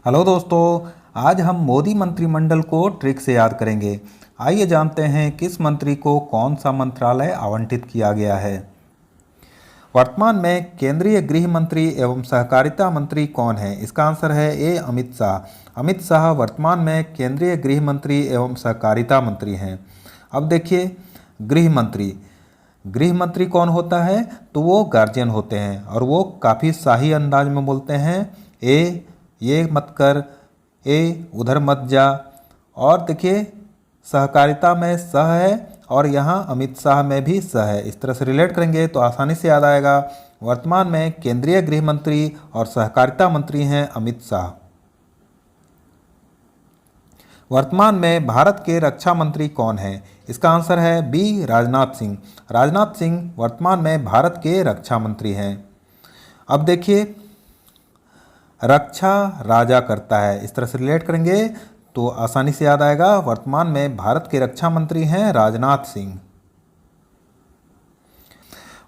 Hello दोस्तों, आज हम मोदी मंत्रिमंडल को ट्रिक से याद करेंगे। आइए जानते हैं किस मंत्री को कौन सा मंत्रालय आवंटित किया गया है। वर्तमान में केंद्रीय गृह मंत्री एवं सहकारिता मंत्री कौन है? इसका आंसर है ए अमित शाह। अमित शाह वर्तमान में केंद्रीय गृह मंत्री एवं सहकारिता मंत्री हैं। अब देखिए, गृह मंत्री कौन होता है? तो वो गार्जियन होते हैं और वो काफ़ी शाही अंदाज में बोलते हैं, ए ये मत कर, ए उधर मत जा। और देखिए, सहकारिता में सह है और यहाँ अमित शाह में भी सह है। इस तरह से रिलेट करेंगे तो आसानी से याद आएगा। वर्तमान में केंद्रीय गृह मंत्री और सहकारिता मंत्री हैं अमित शाह। वर्तमान में भारत के रक्षा मंत्री कौन हैं? इसका आंसर है बी राजनाथ सिंह। राजनाथ सिंह वर्तमान में भारत के रक्षा मंत्री हैं। अब देखिए, रक्षा राजा करता है, इस तरह से रिलेट करेंगे तो आसानी से याद आएगा। वर्तमान में भारत के रक्षा मंत्री हैं राजनाथ सिंह।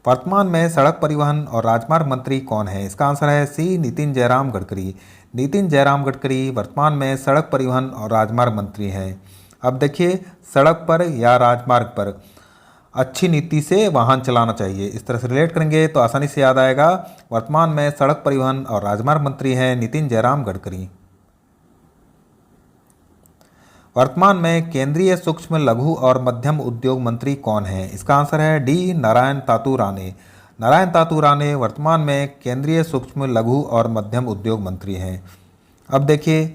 वर्तमान में सड़क परिवहन और राजमार्ग मंत्री कौन है? इसका आंसर है सी नितिन जयराम गडकरी। नितिन जयराम गडकरी वर्तमान में सड़क परिवहन और राजमार्ग मंत्री हैं। अब देखिए, सड़क पर या राजमार्ग पर अच्छी नीति से वाहन चलाना चाहिए, इस तरह से रिलेट करेंगे तो आसानी से याद आएगा। वर्तमान में सड़क परिवहन और राजमार्ग मंत्री हैं नितिन जयराम गडकरी। वर्तमान में केंद्रीय सूक्ष्म लघु और मध्यम उद्योग मंत्री कौन है? इसका आंसर है डी नारायण तातू राणे। नारायण तातू राणे वर्तमान में केंद्रीय सूक्ष्म लघु और मध्यम उद्योग मंत्री हैं। अब देखिए,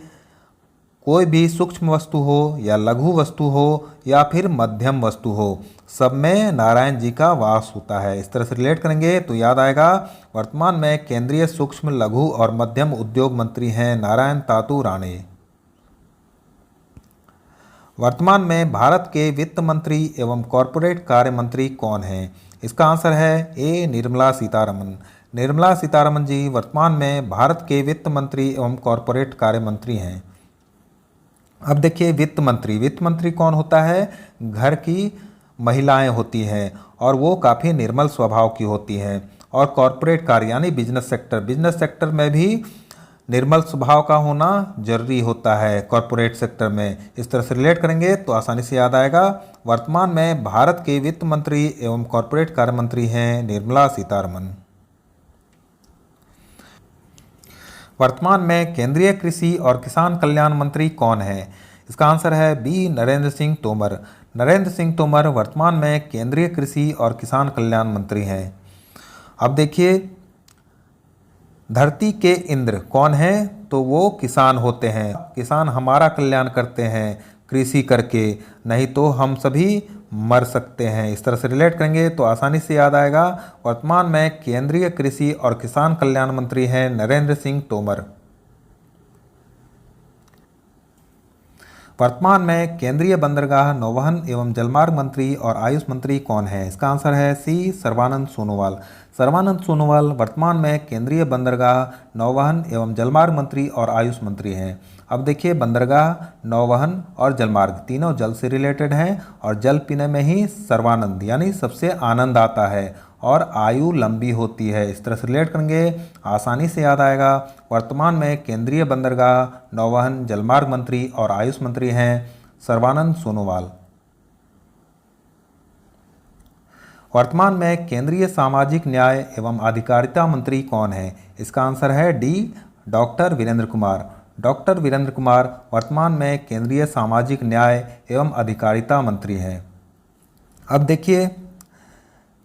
कोई भी सूक्ष्म वस्तु हो या लघु वस्तु हो या फिर मध्यम वस्तु हो, सब में नारायण जी का वास होता है। इस तरह से रिलेट करेंगे तो याद आएगा। वर्तमान में केंद्रीय सूक्ष्म लघु और मध्यम उद्योग मंत्री हैं नारायण तातू राणे। वर्तमान में भारत के वित्त मंत्री एवं कॉरपोरेट कार्य मंत्री कौन हैं? इसका आंसर है ए निर्मला सीतारमन। निर्मला सीतारमन जी वर्तमान में भारत के वित्त मंत्री एवं कॉरपोरेट कार्य मंत्री हैं। अब देखिए, वित्त मंत्री कौन होता है? घर की महिलाएं होती हैं और वो काफ़ी निर्मल स्वभाव की होती हैं। और कॉरपोरेट कार्य यानी बिजनेस सेक्टर में भी निर्मल स्वभाव का होना जरूरी होता है कॉरपोरेट सेक्टर में। इस तरह से रिलेट करेंगे तो आसानी से याद आएगा। वर्तमान में भारत के वित्त मंत्री एवं कॉरपोरेट कार्य मंत्री हैं निर्मला सीतारमन। वर्तमान में केंद्रीय कृषि और किसान कल्याण मंत्री कौन है? इसका आंसर है बी नरेंद्र सिंह तोमर। नरेंद्र सिंह तोमर वर्तमान में केंद्रीय कृषि और किसान कल्याण मंत्री हैं। अब देखिए, धरती के इंद्र कौन है? तो वो किसान होते हैं। किसान हमारा कल्याण करते हैं कृषि करके, नहीं तो हम सभी मर सकते हैं। इस तरह से रिलेट करेंगे तो आसानी से याद आएगा। वर्तमान में केंद्रीय कृषि और किसान कल्याण मंत्री हैं नरेंद्र सिंह तोमर। वर्तमान में केंद्रीय बंदरगाह, नौवहन एवं जलमार्ग मंत्री और आयुष मंत्री कौन है? इसका आंसर है सी सर्बानंद सोनोवाल। सर्बानंद सोनोवाल वर्तमान में केंद्रीय बंदरगाह, नौवहन एवं जलमार्ग मंत्री और आयुष मंत्री हैं। अब देखिए, बंदरगाह, नौवहन और जलमार्ग तीनों जल से रिलेटेड हैं और जल पीने में ही सर्वानंद यानी सबसे आनंद आता है और आयु लंबी होती है। इस तरह से रिलेट करेंगे, आसानी से याद आएगा। वर्तमान में केंद्रीय बंदरगाह, नौवहन, जलमार्ग मंत्री और आयुष मंत्री हैं सर्बानंद सोनोवाल। वर्तमान में केंद्रीय सामाजिक न्याय एवं अधिकारिता मंत्री कौन है? इसका आंसर है D doctor Virendra Kumar. Doctor Virendra Kumar वर्तमान में केंद्रीय सामाजिक न्याय एवं अधिकारिता मंत्री हैं। अब देखिए,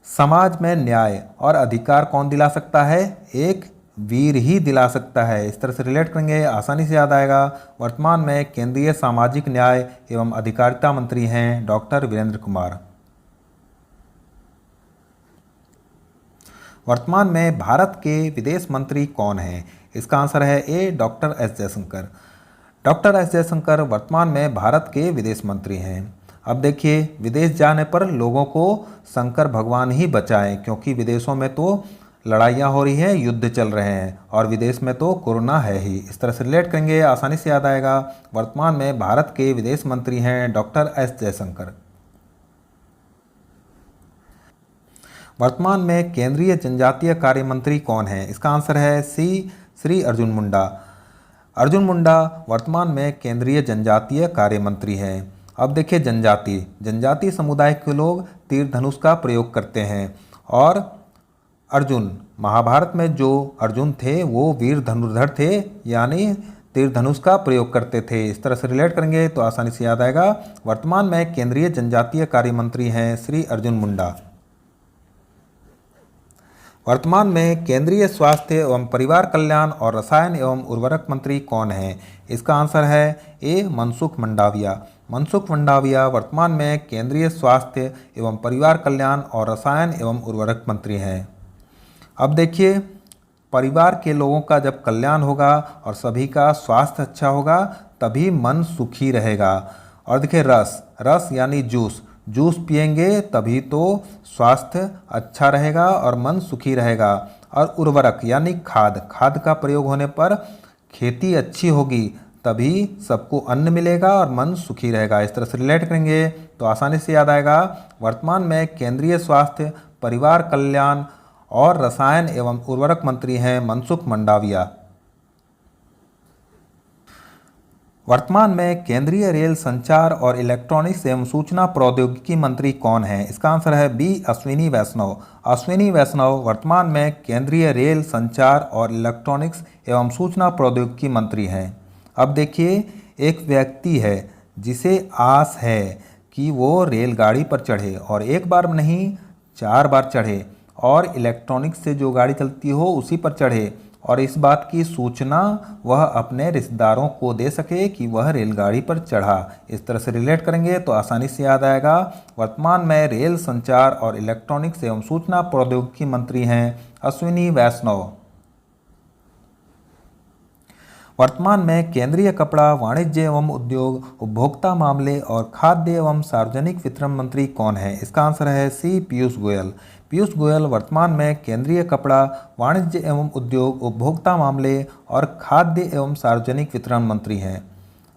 समाज में न्याय और अधिकार कौन दिला सकता है? एक वीर ही दिला सकता है। इस तरह से रिलेट करेंगे, आसानी से याद आएगा। वर्तमान में केंद्रीय सामाजिक न्याय एवं अधिकारिता मंत्री हैं डॉक्टर वीरेंद्र कुमार। वर्तमान में भारत के विदेश मंत्री कौन हैं? इसका आंसर है A doctor S Jaishankar. Doctor S Jaishankar वर्तमान में भारत के विदेश मंत्री हैं। अब देखिए, विदेश जाने पर लोगों को शंकर भगवान ही बचाएं, क्योंकि विदेशों में तो लड़ाइयाँ हो रही हैं, युद्ध चल रहे हैं और विदेश में तो कोरोना है ही। इस तरह से रिलेट करेंगे, आसानी से याद आएगा। वर्तमान में भारत के विदेश मंत्री हैं डॉक्टर एस जयशंकर। वर्तमान में केंद्रीय जनजातीय कार्य मंत्री कौन है? इसका आंसर है सी श्री अर्जुन मुंडा। अर्जुन मुंडा वर्तमान में केंद्रीय जनजातीय कार्य मंत्री हैं। अब देखिए जनजातीय समुदाय के लोग तीर धनुष का प्रयोग करते हैं और अर्जुन महाभारत में जो अर्जुन थे वो वीर धनुर्धर थे, यानी तीर धनुष का प्रयोग करते थे। इस तरह से रिलेट करेंगे तो आसानी से याद आएगा। वर्तमान में केंद्रीय जनजातीय कार्य मंत्री हैं श्री अर्जुन मुंडा। वर्तमान में केंद्रीय स्वास्थ्य एवं परिवार कल्याण और रसायन एवं उर्वरक मंत्री कौन हैं? इसका आंसर है ए मनसुख मंडाविया। मनसुख मंडाविया वर्तमान में केंद्रीय स्वास्थ्य एवं परिवार कल्याण और रसायन एवं उर्वरक मंत्री हैं। अब देखिए परिवार के लोगों का जब कल्याण होगा और सभी का स्वास्थ्य अच्छा होगा तभी मन सुखी रहेगा। और देखिए रस यानी जूस पिएंगे तभी तो स्वास्थ्य अच्छा रहेगा और मन सुखी रहेगा। और उर्वरक यानी खाद का प्रयोग होने पर खेती अच्छी होगी तभी सबको अन्न मिलेगा और मन सुखी रहेगा। इस तरह से रिलेट करेंगे तो आसानी से याद आएगा। वर्तमान में केंद्रीय स्वास्थ्य परिवार कल्याण और रसायन एवं उर्वरक मंत्री हैं मनसुख मंडाविया। वर्तमान में केंद्रीय रेल संचार और इलेक्ट्रॉनिक्स एवं सूचना प्रौद्योगिकी मंत्री कौन है? इसका आंसर है बी अश्विनी वैष्णव। अश्विनी वैष्णव वर्तमान में केंद्रीय रेल संचार और इलेक्ट्रॉनिक्स एवं सूचना प्रौद्योगिकी मंत्री हैं। अब देखिए एक व्यक्ति है जिसे आस है कि वो रेलगाड़ी पर चढ़े और एक बार नहीं 4 बार चढ़े और इलेक्ट्रॉनिक्स से जो गाड़ी चलती हो उसी पर चढ़े और इस बात की सूचना वह अपने रिश्तेदारों को दे सके कि वह रेलगाड़ी पर चढ़ा। इस तरह से रिलेट करेंगे तो आसानी से याद आएगा। वर्तमान में रेल संचार और इलेक्ट्रॉनिक्स एवं सूचना प्रौद्योगिकी मंत्री हैं अश्विनी वैष्णव। वर्तमान में केंद्रीय कपड़ा वाणिज्य एवं उद्योग उपभोक्ता मामले और खाद्य एवं सार्वजनिक वितरण मंत्री कौन है? इसका आंसर है सी पीयूष गोयल। पीयूष गोयल वर्तमान में केंद्रीय कपड़ा वाणिज्य एवं उद्योग उपभोक्ता मामले और खाद्य एवं सार्वजनिक वितरण मंत्री हैं।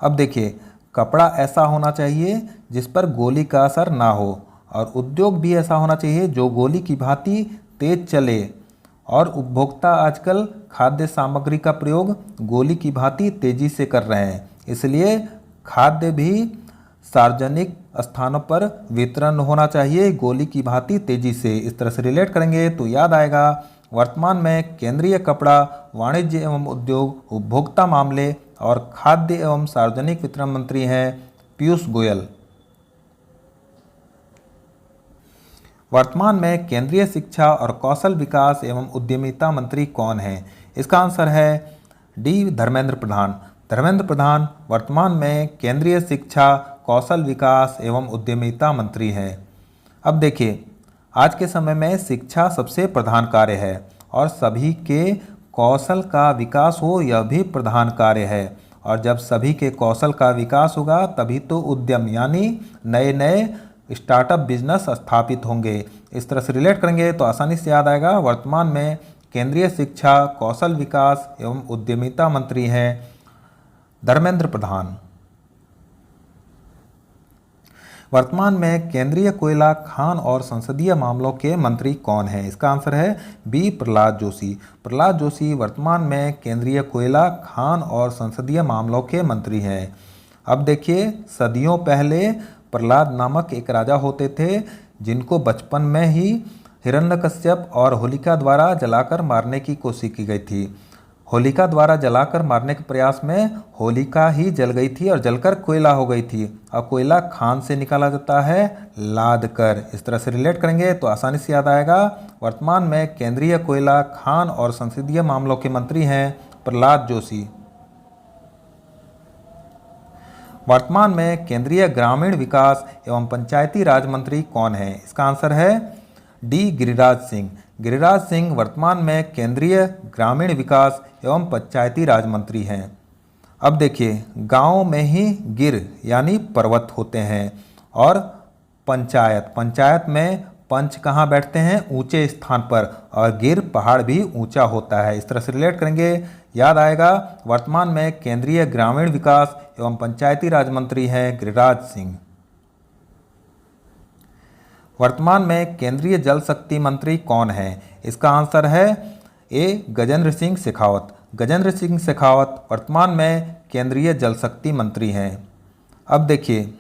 अब देखिए कपड़ा ऐसा होना चाहिए जिस पर गोली का असर ना हो और उद्योग भी ऐसा होना चाहिए जो गोली की भांति तेज चले और उपभोक्ता आजकल खाद्य सामग्री का प्रयोग गोली की भांति तेजी से कर रहे हैं, इसलिए खाद्य भी सार्वजनिक स्थानों पर वितरण होना चाहिए गोली की भांति तेजी से। इस तरह से रिलेट करेंगे तो याद आएगा। वर्तमान में केंद्रीय कपड़ा वाणिज्य एवं उद्योग उपभोक्ता मामले और खाद्य एवं सार्वजनिक वितरण मंत्री हैं पीयूष गोयल। वर्तमान में केंद्रीय शिक्षा और कौशल विकास एवं उद्यमिता मंत्री कौन है? इसका आंसर है डी धर्मेंद्र प्रधान। धर्मेंद्र प्रधान वर्तमान में केंद्रीय शिक्षा कौशल विकास एवं उद्यमिता मंत्री हैं। अब देखिए आज के समय में शिक्षा सबसे प्रधान कार्य है और सभी के कौशल का विकास हो यह भी प्रधान कार्य है और जब सभी के कौशल का विकास होगा तभी तो उद्यम यानी नए नए स्टार्टअप बिजनेस स्थापित होंगे। इस तरह से रिलेट करेंगे तो आसानी से याद आएगा। वर्तमान में केंद्रीय शिक्षा कौशल विकास एवं उद्यमिता मंत्री हैं धर्मेंद्र प्रधान। वर्तमान में केंद्रीय कोयला खान और संसदीय मामलों के मंत्री कौन हैं? इसका आंसर है बी प्रहलाद जोशी। प्रहलाद जोशी वर्तमान में केंद्रीय कोयला खान और संसदीय मामलों के मंत्री हैं। अब देखिए सदियों पहले प्रहलाद नामक एक राजा होते थे जिनको बचपन में ही हिरण्यकश्यप और होलिका द्वारा जलाकर मारने की कोशिश की गई थी। होलिका द्वारा जलाकर मारने के प्रयास में होलिका ही जल गई थी और जलकर कोयला हो गई थी और कोयला खान से निकाला जाता है लाद कर। इस तरह से रिलेट करेंगे तो आसानी से याद आएगा। वर्तमान में केंद्रीय कोयला खान और संसदीय मामलों के मंत्री हैं प्रहलाद जोशी। वर्तमान में केंद्रीय ग्रामीण विकास एवं पंचायती राज मंत्री कौन है? इसका आंसर है डी गिरिराज सिंह। गिरिराज सिंह वर्तमान में केंद्रीय ग्रामीण विकास एवं पंचायती राज मंत्री हैं। अब देखिए गांव में ही गिर यानी पर्वत होते हैं और पंचायत में पंच कहाँ बैठते हैं? ऊंचे स्थान पर और गिर पहाड़ भी ऊंचा होता है। इस तरह से रिलेट करेंगे याद आएगा। वर्तमान में केंद्रीय ग्रामीण विकास एवं पंचायती राज मंत्री हैं गिरिराज सिंह। वर्तमान में केंद्रीय जल शक्ति मंत्री कौन है? इसका आंसर है ए गजेंद्र सिंह शेखावत। गजेंद्र सिंह शेखावत वर्तमान में केंद्रीय जल शक्ति मंत्री हैं। अब देखिए,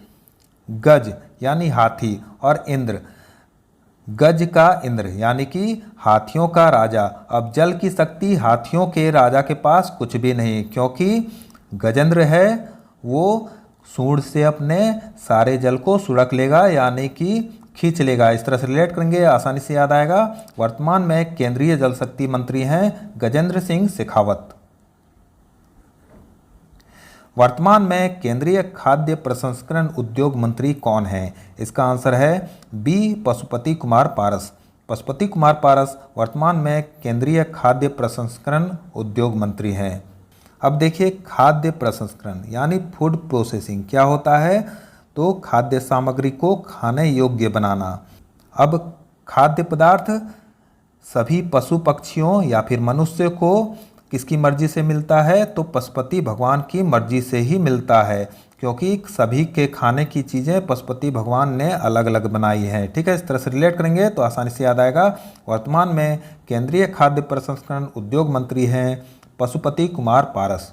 गज यानी हाथी और इंद्र, गज का इंद्र यानी कि हाथियों का राजा। अब जल की शक्ति हाथियों के राजा के पास कुछ भी नहीं, क्योंकि गजेंद्र है वो सूंड से अपने सारे जल को सुड़क लेगा यानी कि खींच लेगा। इस तरह से रिलेट करेंगे, आसानी से याद आएगा। वर्तमान में केंद्रीय जल शक्ति मंत्री हैं गजेंद्र सिंह शेखावत। वर्तमान में केंद्रीय खाद्य प्रसंस्करण उद्योग मंत्री कौन है? इसका आंसर है बी पशुपति कुमार पारस। पशुपति कुमार पारस वर्तमान में केंद्रीय खाद्य प्रसंस्करण उद्योग मंत्री हैं। अब देखिए, खाद्य प्रसंस्करण यानी फूड प्रोसेसिंग क्या होता है? तो खाद्य सामग्री को खाने योग्य बनाना। अब खाद्य पदार्थ सभी पशु पक्षियों या फिर मनुष्य को किसकी मर्जी से मिलता है? तो पशुपति भगवान की मर्जी से ही मिलता है, क्योंकि सभी के खाने की चीज़ें पशुपति भगवान ने अलग अलग बनाई हैं। ठीक है, इस तरह से रिलेट करेंगे तो आसानी से याद आएगा। वर्तमान में केंद्रीय खाद्य प्रसंस्करण उद्योग मंत्री हैं पशुपति कुमार पारस।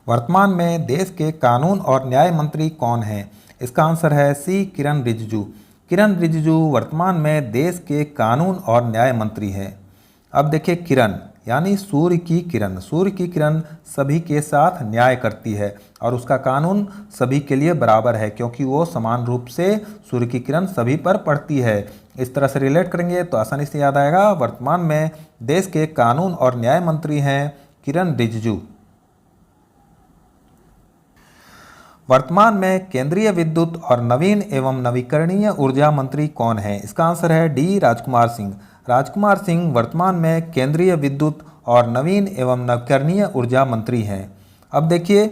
वर्तमान में देश के कानून और न्याय मंत्री कौन हैं? इसका आंसर है सी किरण रिजिजू। किरण रिजिजू वर्तमान में देश के कानून और न्याय मंत्री हैं। अब देखिए, किरण यानी सूर्य की किरण। सूर्य की किरण सभी के साथ न्याय करती है और उसका कानून सभी के लिए बराबर है, क्योंकि वो समान रूप से सूर्य की किरण सभी पर पड़ती है। इस तरह से रिलेट करेंगे तो आसानी से याद आएगा। वर्तमान में देश के कानून और न्याय मंत्री हैं किरण रिजिजू। वर्तमान में केंद्रीय विद्युत और नवीन एवं नवीकरणीय ऊर्जा मंत्री कौन है? इसका आंसर है डी राजकुमार सिंह। राजकुमार सिंह वर्तमान में केंद्रीय विद्युत और नवीन एवं नवीकरणीय ऊर्जा मंत्री हैं। अब देखिए,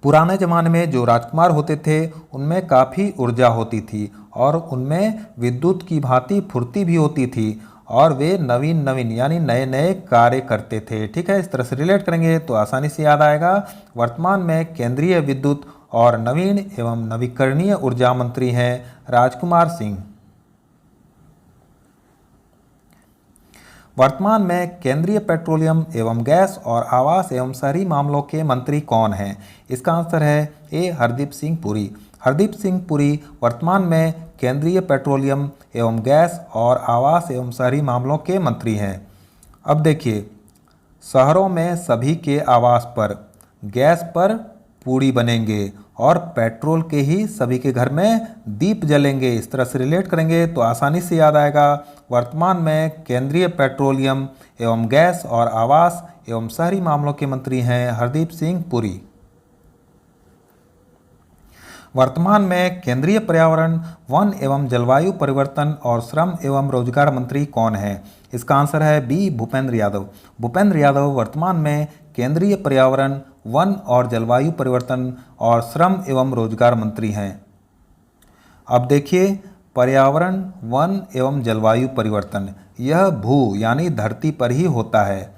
पुराने ज़माने में जो राजकुमार होते थे उनमें काफ़ी ऊर्जा होती थी और उनमें विद्युत की भांति फुर्ती भी होती थी और वे नवीन नवीन यानी नए नए कार्य करते थे। ठीक है, इस तरह से रिलेट करेंगे तो आसानी से याद आएगा। वर्तमान में केंद्रीय विद्युत और नवीन एवं नवीकरणीय ऊर्जा मंत्री हैं राजकुमार सिंह। वर्तमान में केंद्रीय पेट्रोलियम एवं गैस और आवास एवं शहरी मामलों के मंत्री कौन हैं? इसका आंसर है ए हरदीप सिंह पुरी। हरदीप सिंह पुरी वर्तमान में केंद्रीय पेट्रोलियम एवं गैस और आवास एवं शहरी मामलों के मंत्री हैं। अब देखिए, शहरों में सभी के आवास पर गैस पर पूड़ी बनेंगे और पेट्रोल के ही सभी के घर में दीप जलेंगे। इस तरह से रिलेट करेंगे तो आसानी से याद आएगा। वर्तमान में केंद्रीय पेट्रोलियम एवं गैस और आवास एवं शहरी मामलों के मंत्री हैं हरदीप सिंह पुरी। वर्तमान में केंद्रीय पर्यावरण, वन एवं जलवायु परिवर्तन और श्रम एवं रोजगार मंत्री कौन है? इसका आंसर है बी भूपेंद्र यादव। भूपेंद्र यादव वर्तमान में केंद्रीय पर्यावरण, वन और जलवायु परिवर्तन और श्रम एवं रोजगार मंत्री हैं। अब देखिए, पर्यावरण, वन एवं जलवायु परिवर्तन यह भू यानी धरती पर ही होता है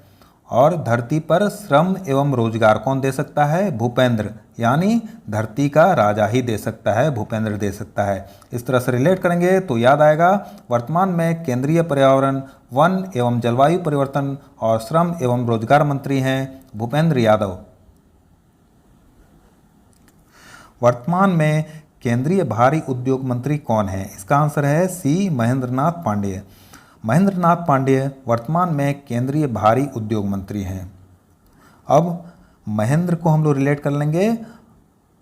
और धरती पर श्रम एवं रोजगार कौन दे सकता है? भूपेंद्र यानी धरती का राजा ही दे सकता है, भूपेंद्र दे सकता है। इस तरह से रिलेट करेंगे तो याद आएगा। वर्तमान में केंद्रीय पर्यावरण, वन एवं जलवायु परिवर्तन और श्रम एवं रोजगार मंत्री हैं भूपेंद्र यादव। वर्तमान में केंद्रीय भारी उद्योग मंत्री कौन है? इसका आंसर है सी महेंद्रनाथ पांडेय। महेंद्रनाथ पांडेय वर्तमान में केंद्रीय भारी उद्योग मंत्री हैं। अब महेंद्र को हम लोग रिलेट कर लेंगे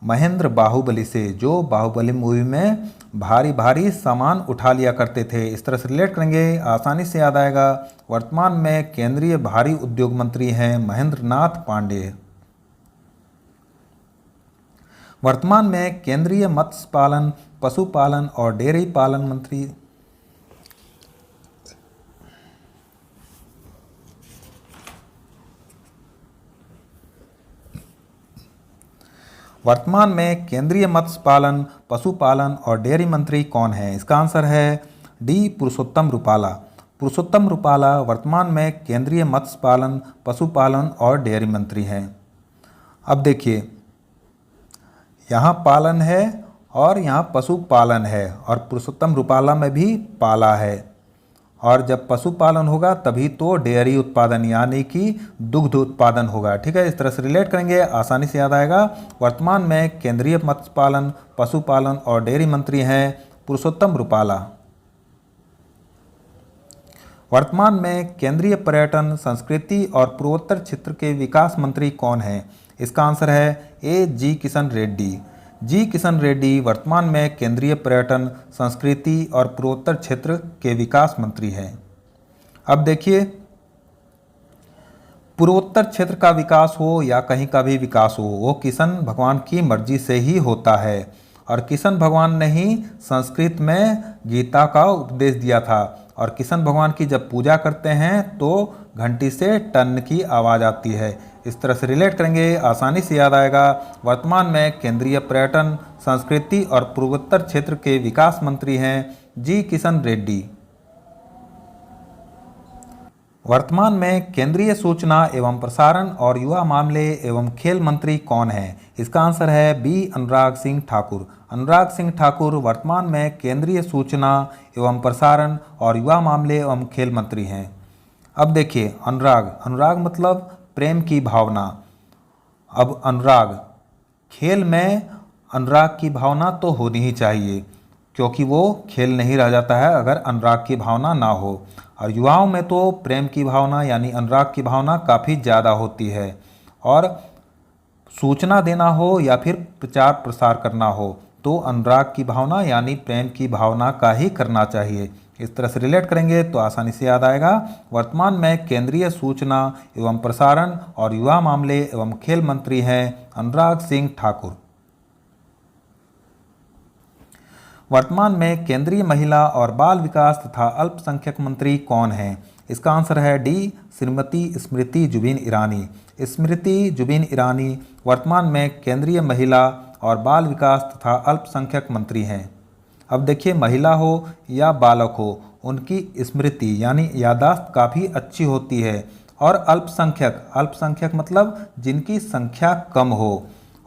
महेंद्र बाहुबली से, जो बाहुबली मूवी में भारी भारी सामान उठा लिया करते थे। इस तरह से रिलेट करेंगे, आसानी से याद आएगा। वर्तमान में केंद्रीय भारी उद्योग मंत्री हैं महेंद्रनाथ पांडेय। वर्तमान में केंद्रीय मत्स्य पालन, पशुपालन और डेयरी पालन मंत्री वर्तमान में केंद्रीय मत्स्य पालन, पशुपालन और डेयरी मंत्री कौन है? इसका आंसर है डी पुरुषोत्तम रुपाला। पुरुषोत्तम रुपाला वर्तमान में केंद्रीय मत्स्य पालन, पशुपालन और डेयरी मंत्री हैं। अब देखिए, यहाँ पालन है और यहाँ पशुपालन है और पुरुषोत्तम रुपाला में भी पाला है और जब पशुपालन होगा तभी तो डेयरी उत्पादन यानी कि दुग्ध उत्पादन होगा। ठीक है, इस तरह से रिलेट करेंगे, आसानी से याद आएगा। वर्तमान में केंद्रीय मत्स्य पालन, पशुपालन और डेयरी मंत्री हैं पुरुषोत्तम रुपाला। वर्तमान में केंद्रीय पर्यटन, संस्कृति और पूर्वोत्तर क्षेत्र के विकास मंत्री कौन हैं? इसका आंसर है ए जी किशन रेड्डी। जी किशन रेड्डी वर्तमान में केंद्रीय पर्यटन, संस्कृति और पूर्वोत्तर क्षेत्र के विकास मंत्री हैं। अब देखिए, पूर्वोत्तर क्षेत्र का विकास हो या कहीं का भी विकास हो, वो किशन भगवान की मर्जी से ही होता है। और किशन भगवान ने ही संस्कृत में गीता का उपदेश दिया था। और किशन भगवान की जब पूजा करते हैं तो घंटी से टन की आवाज़ आती है। इस तरह से रिलेट करेंगे, आसानी से याद आएगा। वर्तमान में केंद्रीय पर्यटन, संस्कृति और पूर्वोत्तर क्षेत्र के विकास मंत्री हैं जी किशन रेड्डी। वर्तमान में केंद्रीय सूचना एवं प्रसारण और युवा मामले एवं खेल मंत्री कौन है? इसका आंसर है बी अनुराग सिंह ठाकुर। अनुराग सिंह ठाकुर वर्तमान में केंद्रीय सूचना एवं प्रसारण और युवा मामले एवं खेल मंत्री हैं। अब देखिए, अनुराग मतलब प्रेम की भावना। अब अनुराग, खेल में अनुराग की भावना तो होनी ही चाहिए, क्योंकि वो खेल नहीं रह जाता है अगर अनुराग की भावना ना हो। और युवाओं में तो प्रेम की भावना यानी अनुराग की भावना काफ़ी ज़्यादा होती है। और सूचना देना हो या फिर प्रचार प्रसार करना हो तो अनुराग की भावना यानी प्रेम की भावना का ही करना चाहिए। इस तरह से रिलेट करेंगे तो आसानी से याद आएगा। वर्तमान में केंद्रीय सूचना एवं प्रसारण और युवा मामले एवं खेल मंत्री हैं अनुराग सिंह ठाकुर। वर्तमान में केंद्रीय महिला और बाल विकास तथा अल्पसंख्यक मंत्री कौन हैं? इसका आंसर है डी श्रीमती स्मृति जुबिन ईरानी। स्मृति जुबिन ईरानी वर्तमान में केंद्रीय महिला और बाल विकास तथा अल्पसंख्यक मंत्री हैं। अब देखिए, महिला हो या बालक हो, उनकी स्मृति यानी याददाश्त काफ़ी अच्छी होती है। और अल्पसंख्यक मतलब जिनकी संख्या कम हो।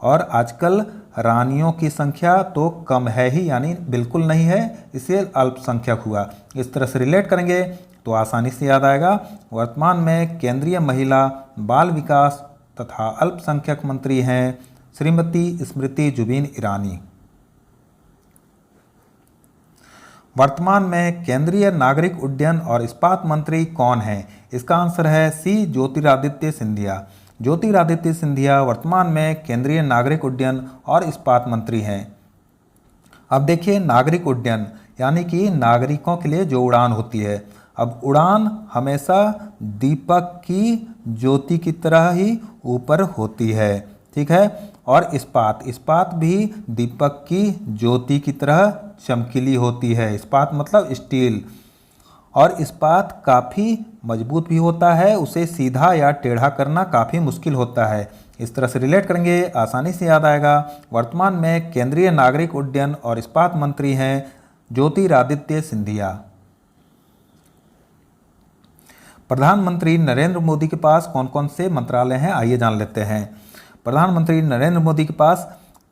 और आजकल रानियों की संख्या तो कम है ही, यानी बिल्कुल नहीं है, इसे अल्पसंख्यक हुआ। इस तरह से रिलेट करेंगे तो आसानी से याद आएगा। वर्तमान में केंद्रीय महिला, बाल विकास तथा अल्पसंख्यक मंत्री हैं श्रीमती स्मृति जुबिन ईरानी। वर्तमान में केंद्रीय नागरिक उड्डयन और इस्पात मंत्री कौन हैं? इसका आंसर है सी ज्योतिरादित्य सिंधिया। ज्योतिरादित्य सिंधिया वर्तमान में केंद्रीय नागरिक उड्डयन और इस्पात मंत्री हैं। अब देखिए, नागरिक उड्डयन यानी कि नागरिकों के लिए जो उड़ान होती है। अब उड़ान हमेशा दीपक की ज्योति की तरह ही ऊपर होती है, ठीक है। और इस्पात भी दीपक की ज्योति की तरह चमकीली होती है। इस्पात मतलब स्टील। और इस्पात काफ़ी मजबूत भी होता है, उसे सीधा या टेढ़ा करना काफ़ी मुश्किल होता है। इस तरह से रिलेट करेंगे, आसानी से याद आएगा। वर्तमान में केंद्रीय नागरिक उड्डयन और इस्पात मंत्री हैं ज्योतिरादित्य सिंधिया। प्रधानमंत्री नरेंद्र मोदी के पास कौन कौन से मंत्रालय हैं, आइए जान लेते हैं। प्रधानमंत्री नरेंद्र मोदी के पास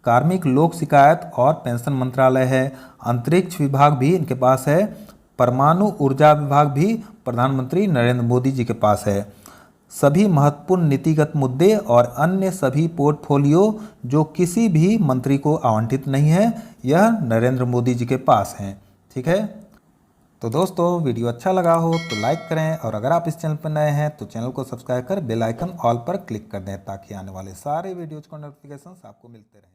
कार्मिक, लोक शिकायत और पेंशन मंत्रालय है। अंतरिक्ष विभाग भी इनके पास है। परमाणु ऊर्जा विभाग भी प्रधानमंत्री नरेंद्र मोदी जी के पास है। सभी महत्वपूर्ण नीतिगत मुद्दे और अन्य सभी पोर्टफोलियो जो किसी भी मंत्री को आवंटित नहीं है, यह नरेंद्र मोदी जी के पास हैं, ठीक है। तो दोस्तों, वीडियो अच्छा लगा हो तो लाइक करें, और अगर आप इस चैनल पर नए हैं तो चैनल को सब्सक्राइब कर बेल आइकन ऑल पर क्लिक कर दें, ताकि आने वाले सारे वीडियोज़ को नोटिफिकेशन आपको मिलते रहें।